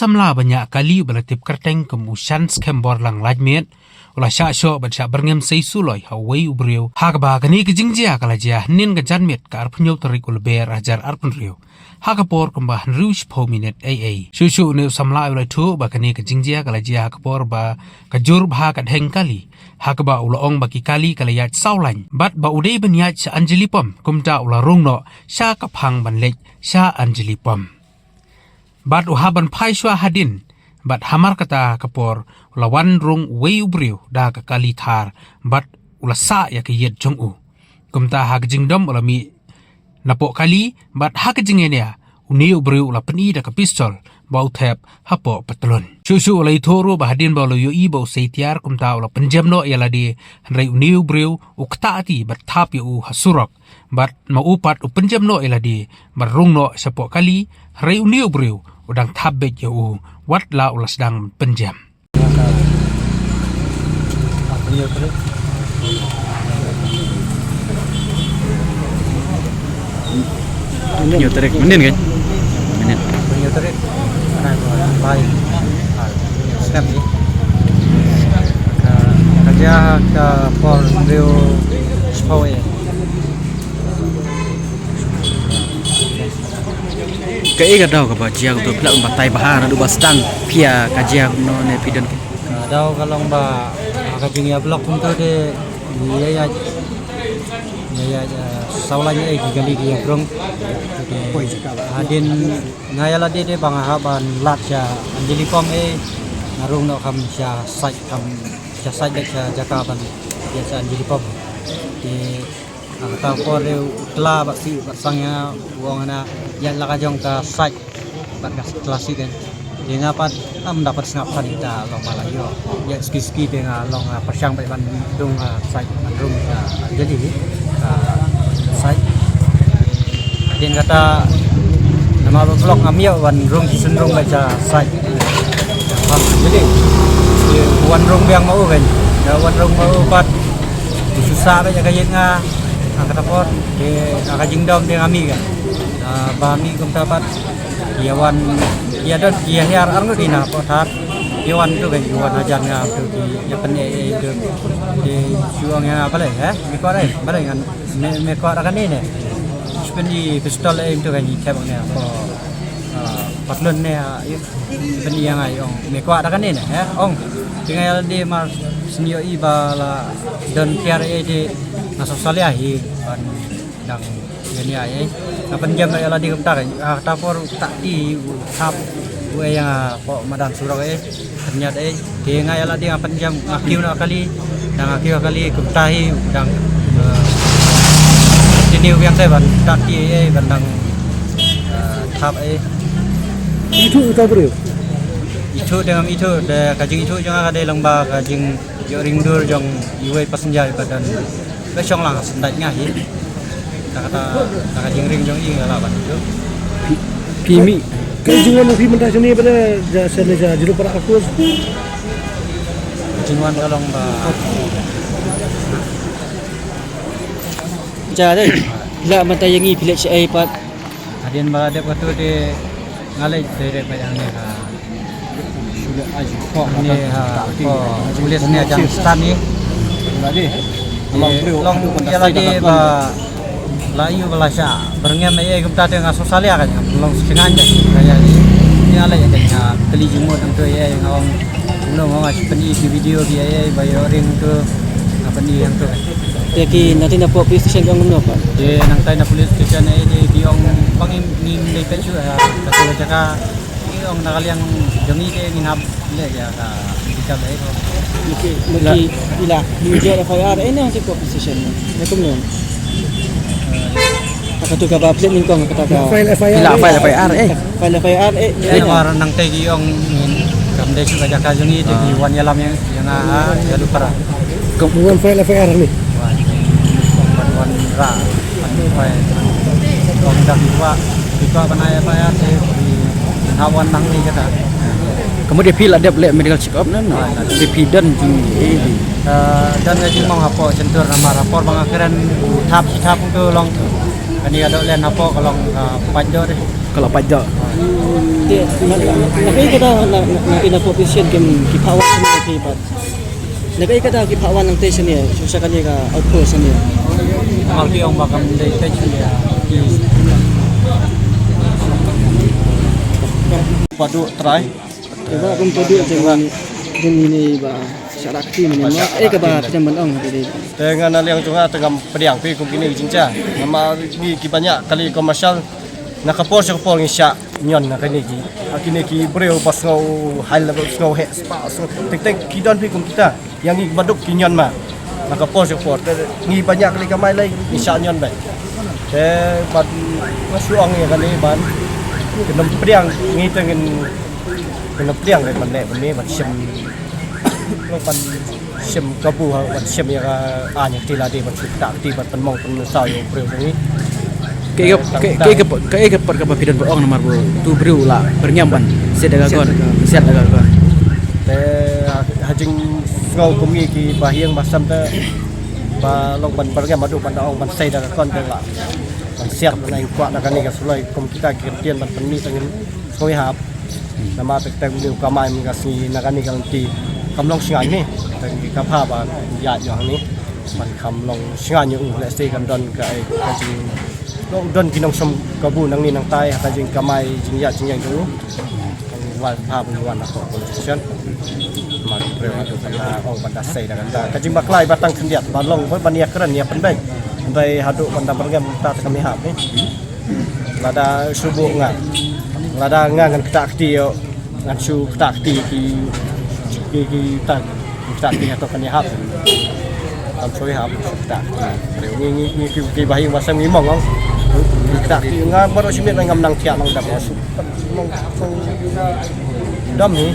samla banyak kali belatip kerteng kemusian skembor lang lajmet ulah sya syo baca berngem sei suloi hawai ubriu hagba kani kejingjia kalajia nin ke janmet ka arpunyo terik ulber ajar arpun riu hagapor kembah rius po minute aa susu ne samla ulah tu bakani kejingjia kalajia hagapor ba kajur bha kat heng kali hagba ulaong baki kali kalayat saulan bat ba udai banyat sya anjeli pom kumta ulah rungno sya kaphang banlek sya anjeli pom bat uhaban pai shwa hadin bat hamar kata kapor lawan rung wei ubriu da ka kali thar bat ula sa ya ke yet jong u kumta ha jingdom ula mi napo kali bat ha ke jingenia uni ubriu ula peni da ka pistol bau thep hapo patlon susu ula ithoro ba hadin ba lo yo i bau seitiar kumta ula penjamno ya ladi rai uni ubriu ukta ati bat thap yu hasurok bat maupat upenjamno eladi barungno sapo kali rai uni ubriu udang thabek yu wat la ulas dang penjam nhiều tarik menin kan menin nhiều tarik ana baik snap ni kerja ke Pol Rio Spawe cái cái đâu cái bajia của tôi là batai bahar ada bastang pia kajia no ne pidon daw kalong ba kajingya blok punto de ya saulanya gali dia brong hadin ngayala de bangahaban latja anjeli pom narung no kam sya sai de jakaban ya anjeli pom di ta pore utla baksi basangnya uangana yang lakajong ka sai bakas klasik kan dia dapat mendapat sengapan kita long malayo ya ski dengan long persyang pai bandung sai bandung jadi sai din kata nama blok ngamia bandung sendung baca sai jadi bandung yang mau kan bandung mau pat susah aja kayak nga kata por de akajingdom de ngami kan bami kum dapat yawan ya dan dia hiar arno dina potar yawan tu kan yawan ajar nga tu di ya penne itu di juangnya apa le mekor bale kan mekor kan ini sependi pistol itu kan cabang ne apa patlon ne sependi yang ayong mekor kan ini ong dengan di mas senio ibala dan tiar di nasosaliahi ban dang ini ay penjam ya ladi kumta kan tapor tak di tap gue yang po madan surau ternyata dia ngai ladi penjam akiu nak kali dan akiu kali kumtahi dang ini yang saya ban tak di bandang tap itu bro itu dengan itu de kajing itu jangan ada lembah kajing yo ringdur jong iwe passenger badan besong lang sendaknya kata kajing ring jong ing lah ban itu pimi kajingan lebih mentas ni pada jasa juru para aku kajingan kalong ba jadi la matayangi village ai pat adin ba de patu de ngalai dari bayang ni sudah aja kok ni tulis ni jang stan ni tadi long ya lagi ba layu belasya berngem ai kumta dengan sosalia kan long setengahnya kayak ni ala ya dengan keli jumut untuk ai ngong ngong ngasih peni video dia ai bayar ring tu apa ni yang tu jadi nanti na police station kang ngomno pa de nang tay na police station ai di ong pangim ni ni pechu kata jaka ni ong nakaliang jami ke nginap le ya ka dikam ai ko maki ila dia FIR na si police station na kumno kata ka ba plate kong kata ka file FIR file FIR ya war nang tay gi ong kam de suka jaka jami de di wan yalam yang ya lupa kemudian file FIR ni wan ra file ong dak dua banaya ya saya di hawan nang ni kata kemudian pil ada plate medical check up nan dipidan dan ngaji mau hapo centur nama rapor bang akhiran tap untuk long kan dia ada len hapo kalau panjo deh kalau pajak. Dia nakai kada na inappropriation game kipawan sa kipat. Nakai kada kipawan ng station niya, sa kanya ka outpost niya. Malki ang bakam day tech ya. Padu try. Diba kung padu dengan ini ba syarati mana ka ba pinjaman ong tadi. Dengan aliang tunga tengah pediang pi kum kini jinca. Nama ni ki banyak kali komersial nakapor sa kapor ngisya nyon na kini ki. Akini ki breu pas ngau hal level ngau he spa so tek ki don pi kum kita. Yang ni baduk ki nyon ma. Nakapor sa kapor ni banyak kali kamai lai ngisya nyon bai. Bad masuang ya kali ban. Kenam pediang ngi tengen kenam pediang kai man le ban ni ban sim. Lo ban sim kabu ban sim ya anya tilade ban tak ti ban mong pan sao yo breu ni. Kayak perkapapidan boong nomor bu tu beriu lah bernyamban sedaga kon te hajing ngau kumi ki bahiang basam te ba long ban bernyam madu ban daong ban sei daga kon te la ban siap nai kwa daga ni ka sulai kum kita kirtian ban penmi tengin soi hap nama tek tek liu kamai mi ka si naga ni kan ti kamlong singai ni teng ka pha ba ya yo ni ban kamlong singai ni le sei kan don ka hajing lo don kinong som kabu nang ni nang tai ka jing kamai jing ya jing yang tu wan pa bu wan ko position ma pre wa tu kana ong banda sei da kan ka jing baklai batang kendiat balong ko bania keren ya pendek dai hadu banda bergam ta kami hap ni lada subuh lada ngan ketak ti yo ngan su ketak ti ki ta ketak ti atau kan ya hap tam soi hap ketak ni ki bahi masa ngimong ong tak nga baru simit ngam nang tiak nang dam masuk dam ni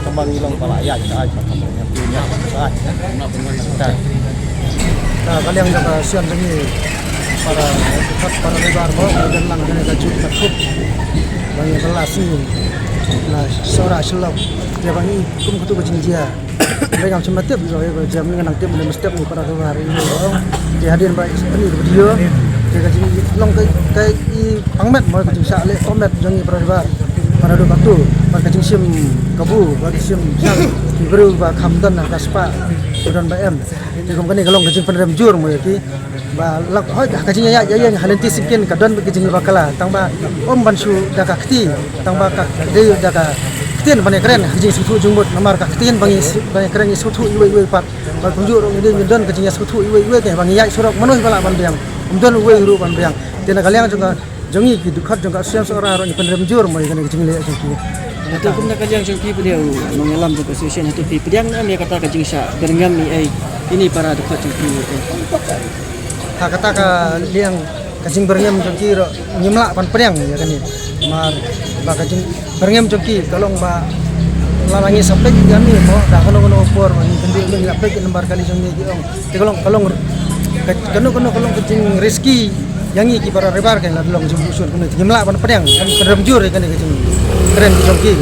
kembang ilang pala ya kita ai punya punya saat Nah, kalian jaga sian lagi para lebar bawa dan lang dengan gaji takut banyak relasi nah seorang selok dia bangi kum kutu bajing dia mereka macam tiap rồi jam dengan nang tiap boleh mesti ni para hari ini dia hadir baik ini video dia gaji long kai pangmet mau gaji sa le pangmet jangi para lebar para do batu para gaji sim kabu gaji sim sang diberi ba khamdan na kaspa dan ba em dia kum kani kalong gaji pendem jur mo yati ba lak hoi gaji ya yang halenti sikin kadon gaji bakala tang ba om bansu daga kti tang ba ka de daga ktin bane keren gaji sutu jumbut namar ka ktin bangi bane keren sutu iwe pat ba kunjur ini don gaji sutu iwe ke bangi ya surok manuh bala bandang don iwe ru bandang tena kalian juga jongi ki dukhat juga siam seorang orang pendem jur mo gaji gaji le jengki Itu pun nak kajian jengki beliau mengalam tu position itu pi pediang dia kata kajian sa berngam ni ini para dekat jengki kata ka liang kajing berngem jengki ro nyimlak pan pediang ya kan ni mar ba kajing berngem jengki kalong ba lalangi sampai kami mo dah kono por ni kendi ni lapek lembar kali jengki ong te kalong kalong kajing rezeki yangi ki para rebar kan la long jumbusun kuno nyimlak pan pediang kan pendem jur kan kajing keren jengki